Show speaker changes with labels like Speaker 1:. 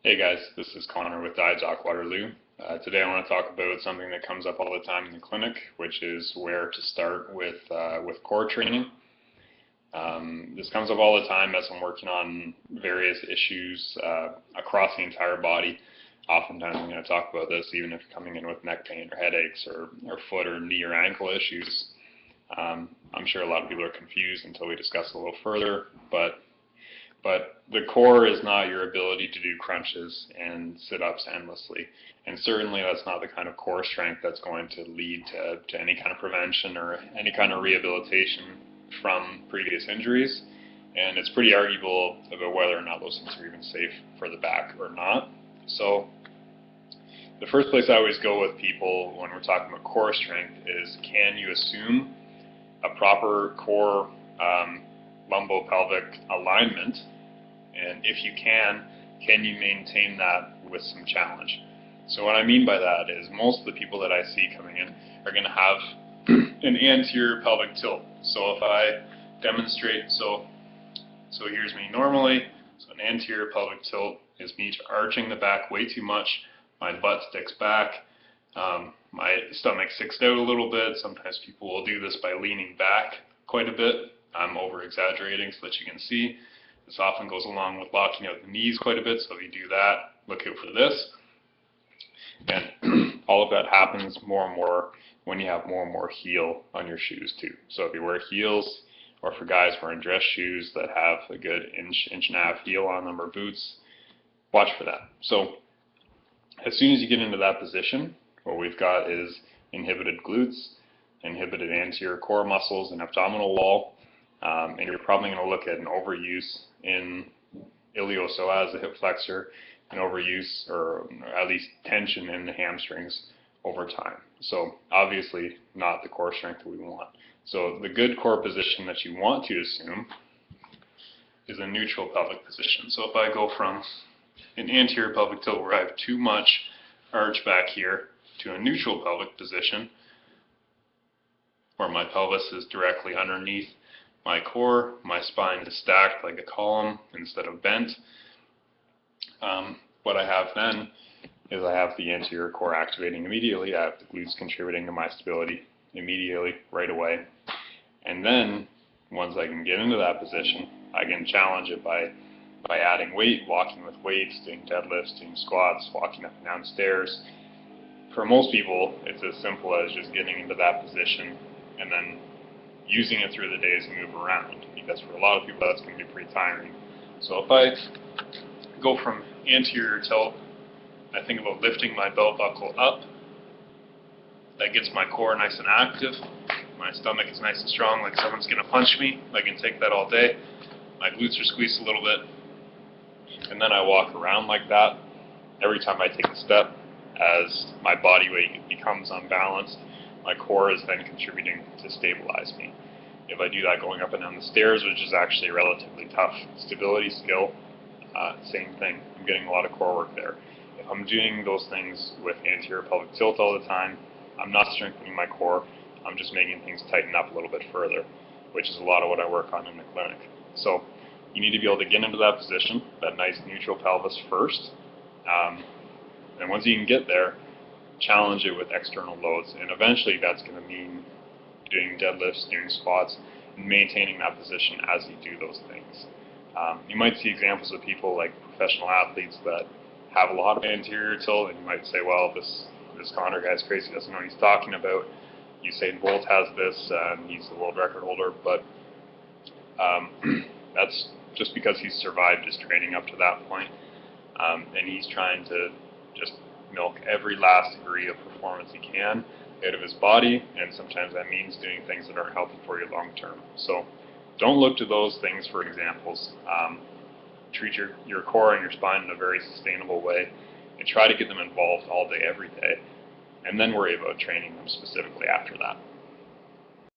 Speaker 1: Hey guys, this is Connor with iDoc Waterloo. Today I want to talk about something that comes up all the time in the clinic, which is where to start with core training. This comes up all the time as I'm working on various issues across the entire body. Oftentimes I'm going to talk about this even if you're coming in with neck pain or headaches or foot or knee or ankle issues. I'm sure a lot of people are confused until we discuss a little further, but the core is not your ability to do crunches and sit-ups endlessly. And certainly that's not the kind of core strength that's going to lead to any kind of prevention or any kind of rehabilitation from previous injuries. And it's pretty arguable about whether or not those things are even safe for the back or not. So the first place I always go with people when we're talking about core strength is, can you assume a proper core lumbopelvic alignment, and if you can you maintain that with some challenge? So what I mean by that is most of the people that I see coming in are going to have an anterior pelvic tilt. So if I demonstrate, so here's me normally, so an anterior pelvic tilt is me arching the back way too much, my butt sticks back, my stomach sticks out a little bit. Sometimes people will do this by leaning back quite a bit. I'm over exaggerating so that you can see. This often goes along with locking out the knees quite a bit, so if you do that, look out for this. And all of that happens more and more when you have more and more heel on your shoes too. So if you wear heels, or for guys wearing dress shoes that have a good inch and a half heel on them, or boots, watch for that. So as soon as you get into that position, what we've got is inhibited glutes, inhibited anterior core muscles and abdominal wall, and you're probably going to look at an overuse in iliopsoas, the hip flexor, an overuse or at least tension in the hamstrings over time. So obviously not the core strength that we want. So the good core position that you want to assume is a neutral pelvic position. So if I go from an anterior pelvic tilt where I have too much arch back here to a neutral pelvic position where my pelvis is directly underneath my core, my spine is stacked like a column instead of bent. What I have then is I have the anterior core activating immediately. I have the glutes contributing to my stability immediately, right away. And then, once I can get into that position, I can challenge it by adding weight, walking with weights, doing deadlifts, doing squats, walking up and down stairs. For most people, it's as simple as just getting into that position and then using it through the day as you move around, because for a lot of people that's going to be pretty tiring. So if I go from anterior tilt, I think about lifting my belt buckle up. That gets my core nice and active. My stomach is nice and strong, like someone's going to punch me. I can take that all day. My glutes are squeezed a little bit. And then I walk around like that. Every time I take a step, as my body weight becomes unbalanced, my core is then contributing to stabilize me. If I do that going up and down the stairs, which is actually a relatively tough stability skill, same thing. I'm getting a lot of core work there. If I'm doing those things with anterior pelvic tilt all the time, I'm not strengthening my core. I'm just making things tighten up a little bit further, which is a lot of what I work on in the clinic. So you need to be able to get into that position, that nice neutral pelvis first. And once you can get there, challenge it with external loads, and eventually that's going to mean doing deadlifts, doing squats, and maintaining that position as you do those things. You might see examples of people like professional athletes that have a lot of anterior tilt, and you might say, well, this Connor guy's crazy, he doesn't know what he's talking about. Usain Bolt has this, and he's the world record holder, but that's just because he's survived his training up to that point, and he's trying to just milk every last degree of performance he can out of his body, and sometimes that means doing things that aren't healthy for you long term. So don't look to those things for examples. Treat your core and your spine in a very sustainable way, and try to get them involved all day, every day, and then worry about training them specifically after that.